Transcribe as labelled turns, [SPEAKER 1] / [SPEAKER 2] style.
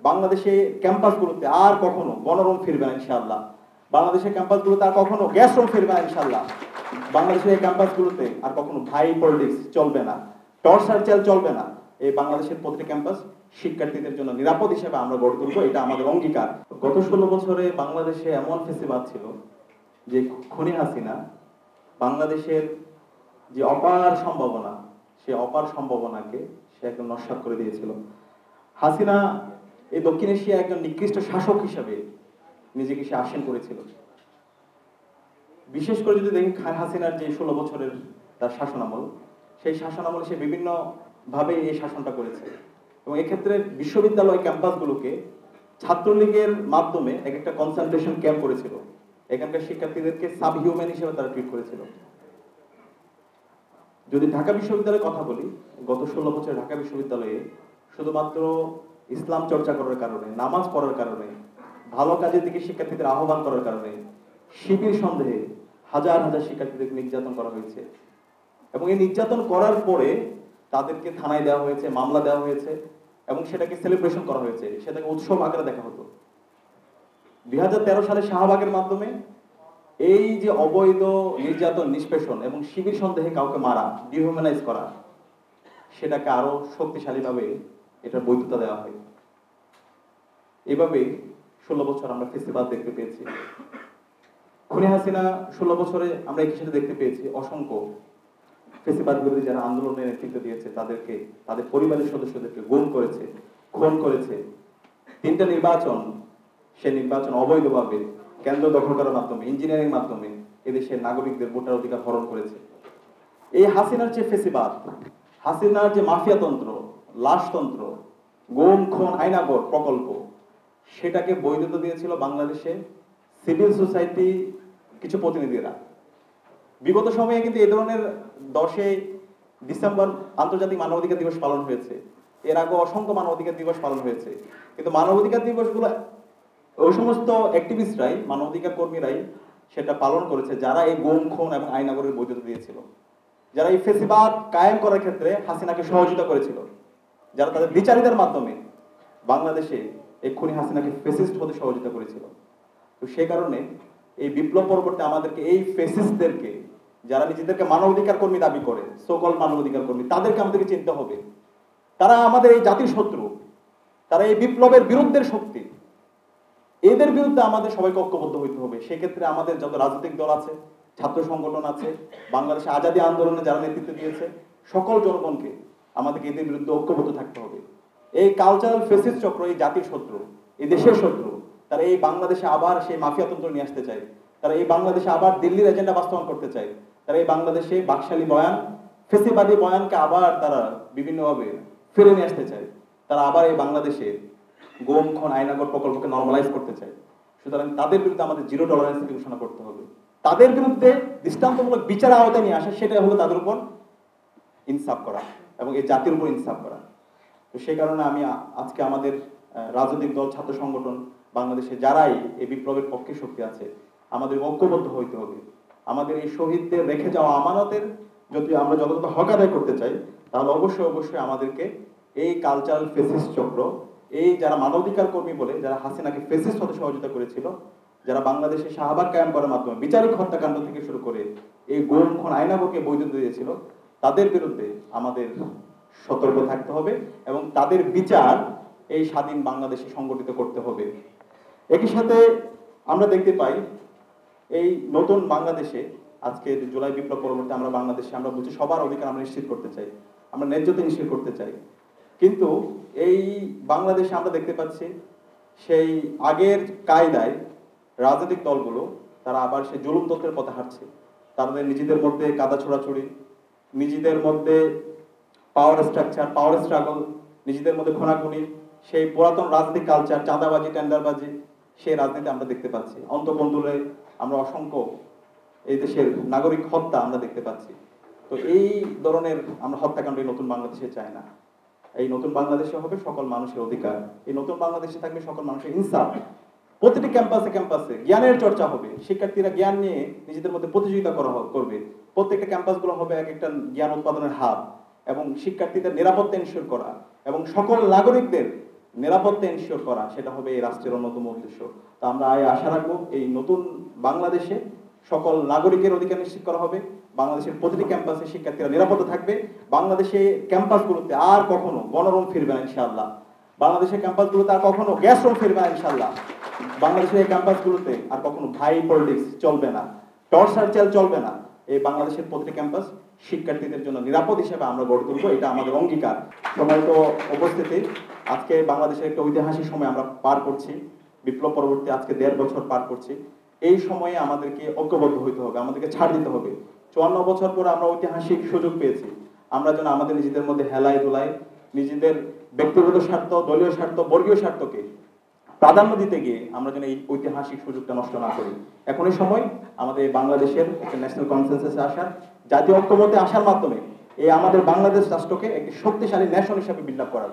[SPEAKER 1] বাংলাদেশে ক্যাম্পাসগুলোতে আর কখনো গণরুম ফিরবে না ইনশাআল্লাহ। বাংলাদেশের ক্যাম্পাসগুলোতে আর কখনো গ্যাস রুম ফিরবে না ইনশাআল্লাহ। বাংলাদেশের এই ক্যাম্পাসগুলোতে আর কখনো ভাই পলিটিক্স চলবে না, টর্চার চেল চলবে না। এই বাংলাদেশের প্রতিটি ক্যাম্পাস শিক্ষার্থীদের জন্য নিরাপদ হিসেবে আমরা গড়ে তুলবো, এটা আমাদের অঙ্গীকার। গত 16 বছরে বাংলাদেশে এমন ফেসিবাদ ছিল যে খুনি হাসিনা বাংলাদেশের যে অপার সম্ভাবনা, সে অপার সম্ভাবনাকে সে একদম নস্যাৎ করে দিয়েছিল। হাসিনা এই দক্ষিণ এশিয়া একজন নিকৃষ্ট শাসক হিসেবে নিজেকে সে আসীন করেছিল। বিশেষ করে যদি দেখি হাসিনার যে 16 বছরের তার শাসনামল, সেই শাসনামলে সে বিভিন্ন ভাবে এই শাসনটা করেছে। এবং এক্ষেত্রে বিশ্ববিদ্যালয় ক্যাম্পাসগুলোকে ছাত্রলীগের মাধ্যমে এক একটা কনসেন্ট্রেশন ক্যাম্প করেছিল। এখানকার শিক্ষার্থীদেরকে সাব হিউম্যান হিসেবে তারা ট্রিট করেছিল। যদি ঢাকা বিশ্ববিদ্যালয়ের কথা বলি, গত 16 বছর ঢাকা বিশ্ববিদ্যালয়ে শুধুমাত্র ইসলাম চর্চা করার কারণে, নামাজ পড়ার কারণে, ভালো কাজের দিকে শিক্ষার্থীদের আহ্বান করার কারণে শিবির সন্দেহে হাজার হাজার শিক্ষার্থীদেরকে নির্যাতন করা হয়েছে। এবং এই নির্যাতন করার পরে তাদেরকে থানায় দেওয়া হয়েছে, মামলা দেওয়া হয়েছে এবং সেটাকে সেলিব্রেশন করা হয়েছে, সেটাকে উৎসব আকারে দেখা হতো। 2013 সালে শাহবাগের মাধ্যমে এই যে অবৈধ নির্যাতন, নিষ্পেষণ এবং শিবির সন্দেহে কাউকে মারা, ডিহিউম্যানাইজ করা, সেটাকে আরো শক্তিশালীভাবে এটার বৈধতা দেওয়া হয়। এভাবে 16 বছর আমরা ফেসিবাদ দেখতে পেয়েছি। খুনি হাসিনা 16 বছরে আমরা একই সাথে দেখতে পেয়েছি অসংখ্য ফেসিবাদ বিরোধী যারা আন্দোলনের নেতৃত্ব দিয়েছে তাদেরকে, তাদের পরিবারের সদস্যদেরকে গুম করেছে, খুন করেছে। 3টা নির্বাচন, সে নির্বাচন অবৈধভাবে কেন্দ্র দখল করার মাধ্যমে, ইঞ্জিনিয়ারিং মাধ্যমে এদেশের নাগরিকদের ভোটার অধিকার হরণ করেছে। এই হাসিনার যে ফেসিবাদ, হাসিনার যে মাফিয়াতন্ত্র, লাশতন্ত্র, গুম খুন আয়নাঘর প্রকল্প, সেটাকে বৈধতা দিয়েছিল বাংলাদেশে সিভিল সোসাইটি কিছু প্রতিনিধিরা। বিগত সময়ে কিন্তু এই ধরনের 10 ডিসেম্বর আন্তর্জাতিক মানবাধিকার দিবস পালন হয়েছে, এর আগে অসংখ্য মানবাধিকার দিবস পালন হয়েছে, কিন্তু মানবাধিকার দিবসগুলো ওই সমস্ত অ্যাক্টিভিস্টরাই, মানবাধিকার কর্মীরাই সেটা পালন করেছে যারা এই গুম খুন এবং আইনাগরের বৈধতা দিয়েছিল, যারা এই ফেসিবাদ কায়েম করার ক্ষেত্রে হাসিনাকে সহযোগিতা করেছিল, যারা তাদের বিচারিতার মাধ্যমে বাংলাদেশে এই খুনি হাসিনাকে ফেসিস্ট হতে সহযোগিতা করেছিল। তো সেই কারণে এই বিপ্লব পরবর্তী আমাদেরকে এই ফেসিস্টদেরকে, যারা নিজেদেরকে মানবাধিকার কর্মী দাবি করে, সকল মানবাধিকার কর্মী, তাদেরকে আমাদেরকে চিনতে হবে। তারা আমাদের এই জাতির শত্রু, তারা এই বিপ্লবের বিরুদ্ধের শক্তি। এদের বিরুদ্ধে আমাদের সবাইকে ঐক্যবদ্ধ হইতে হবে। সেক্ষেত্রে আমাদের যত রাজনৈতিক দল আছে, ছাত্র সংগঠন আছে, বাংলাদেশে আজাদী আন্দোলনে যারা নেতৃত্ব দিয়েছে, সকল জনগণকে আমাদেরকে এদের বিরুদ্ধে ঐক্যবদ্ধ থাকতে হবে। এই কালচারাল ফেসিস্ট চক্র এই জাতির শত্রু, এই দেশের শত্রু। তারা এই বাংলাদেশে আবার সেই মাফিয়াতন্ত্র নিয়ে আসতে চায়, তারা এই বাংলাদেশে আবার দিল্লির এজেন্ডা বাস্তবায়ন করতে চায়, তারা এই বাংলাদেশে বাকশালী বয়ান, ফেসিবাদী বয়ানকে আবার তারা বিভিন্নভাবে ফিরে নিয়ে আসতে চায়, তারা আবার এই বাংলাদেশে গুম খুন আইনাগর প্রকল্পকে নরমালাইজ করতে চায়। সুতরাং তাদের বিরুদ্ধে আমাদের জিরো টলারেন্স নীতি ঘোষণা করতে হবে। তাদের বিরুদ্ধে দৃষ্টান্তমূলক বিচারের আওতায় নিয়ে আসা, সেটাই হলো তাদের উপর ইনসাফ করা এবং এই জাতির উপর ইনসাফ করা। তো সেই কারণে আমি আজকে আমাদের রাজনৈতিক দল, ছাত্র সংগঠন, বাংলাদেশে যারাই এই বিপ্লবের পক্ষে শক্তি আছে, আমাদের ঐক্যবদ্ধ হইতে হবে। আমাদের এই শহীদদের রেখে যাওয়া আমানতের যদি আমরা যতটা হক আদায় করতে চাই, তাহলে অবশ্যই অবশ্যই আমাদেরকে এই কালচারাল ফেসিস্ট চক্র, এই যারা মানবাধিকার কর্মী বলে যারা হাসিনাকে ফেসিস্ট হতে সহযোগিতা করেছিল, যারা বাংলাদেশে শাহবাগ কায়েম করার মাধ্যমে বিচারিক হত্যাকাণ্ড থেকে শুরু করে এই গুম খুন আইনাগরকে বৈধতা দিয়েছিল, তাদের বিরুদ্ধে আমাদের সতর্ক থাকতে হবে এবং তাদের বিচার এই স্বাধীন বাংলাদেশে সংগঠিত করতে হবে। একই সাথে আমরা দেখতে পাই এই নতুন বাংলাদেশে, আজকে জুলাই বিপ্লব পরবর্তী আমরা বাংলাদেশে আমরা বলছি সবার অধিকার আমরা নিশ্চিত করতে চাই, আমরা ন্যায্যতা নিশ্চিত করতে চাই। কিন্তু এই বাংলাদেশে আমরা দেখতে পাচ্ছি সেই আগের কায়দায় রাজনৈতিক দলগুলো তারা আবার সেই জুলুমতন্ত্রের পথে হাঁটছে। তাদের নিজেদের মধ্যে কাদা ছোড়াছুড়ি, নিজেদের মধ্যে পাওয়ার স্ট্রাকচার, পাওয়ার স্ট্রাগল, নিজেদের মধ্যে খুনাখুনি, সেই পুরাতন রাজনৈতিক কালচার, চাঁদাবাজি, টেন্ডারবাজি, সেই রাজনীতি আমরা দেখতে পাচ্ছি। অন্তঃকন্তুলে আমরা অসংখ্য এই দেশের নাগরিক হত্যা আমরা দেখতে পাচ্ছি। তো এই ধরনের আমরা হত্যাকাণ্ড এই নতুন বাংলাদেশে চাই না। এই নতুন বাংলাদেশে হবে সকল মানুষের অধিকার, এই নতুন বাংলাদেশে থাকবে সকল মানুষের ইনসাফ। প্রতিটি ক্যাম্পাসে ক্যাম্পাসে জ্ঞানের চর্চা হবে, শিক্ষার্থীরা জ্ঞান নিয়ে নিজেদের মধ্যে প্রতিযোগিতা করবে। প্রত্যেকটা ক্যাম্পাসগুলো হবে এক একটা জ্ঞান উৎপাদনের হাব এবং শিক্ষার্থীদের নিরাপত্তা এনশিওর করা এবং সকল নাগরিকদের নিরাপত্তা এনশিওর করা, সেটা হবে এই রাষ্ট্রের অন্যতম উদ্দেশ্য। তো আমরা আশা রাখবো এই নতুন বাংলাদেশে সকল নাগরিকের অধিকার নিশ্চিত করা হবে, বাংলাদেশের প্রতিটি ক্যাম্পাসে শিক্ষার্থীরা নিরাপদে থাকবে, বাংলাদেশে ক্যাম্পাসগুলোতে আর কখনো গণরুম ফিরবে না ইনশাআল্লাহ, বাংলাদেশের ক্যাম্পাসগুলোতে আর কখনো গ্যাস রুম ফিরবে না ইনশাআল্লাহ, বাংলাদেশের এই ক্যাম্পাসগুলোতে আর কখনো ভাই পলিটিক্স চলবে না, টর্চার চাল চলবে না। এই বাংলাদেশের প্রতিটি ক্যাম্পাস শিক্ষার্থীদের জন্য নিরাপদ হিসেবে আমরা গড়ে তুলবো, এটা আমাদের অঙ্গীকার। সম্মানিত উপস্থিতি, আজকে বাংলাদেশের একটা ঐতিহাসিক সময় আমরা পার করছি, বিপ্লব পরবর্তী আজকে 1.5 বছর পার করছি। এই সময়ে আমাদেরকে ঐক্যবদ্ধ হইতে হবে, আমাদেরকে ছাড় দিতে হবে। 54 বছর পর আমরা ঐতিহাসিক সুযোগ পেয়েছি, আমরা যেন আমাদের নিজেদের মধ্যে হেলায় দোলায় নিজেদের ব্যক্তিগত স্বার্থ, দলীয় স্বার্থ, বর্গীয় স্বার্থকে প্রাধান্য দিতে গিয়ে আমরা যেন এই ঐতিহাসিক সুযোগটা নষ্ট না করি। এখন এই সময় আমাদের বাংলাদেশের একটা ন্যাশনাল কনসেনসাসে আসার, জাতীয় ঐক্যমত্যে আসার মাধ্যমে এই আমাদের বাংলাদেশ রাষ্ট্রকে একটি শক্তিশালী ন্যাশন হিসেবে বিল্ড আপ করার।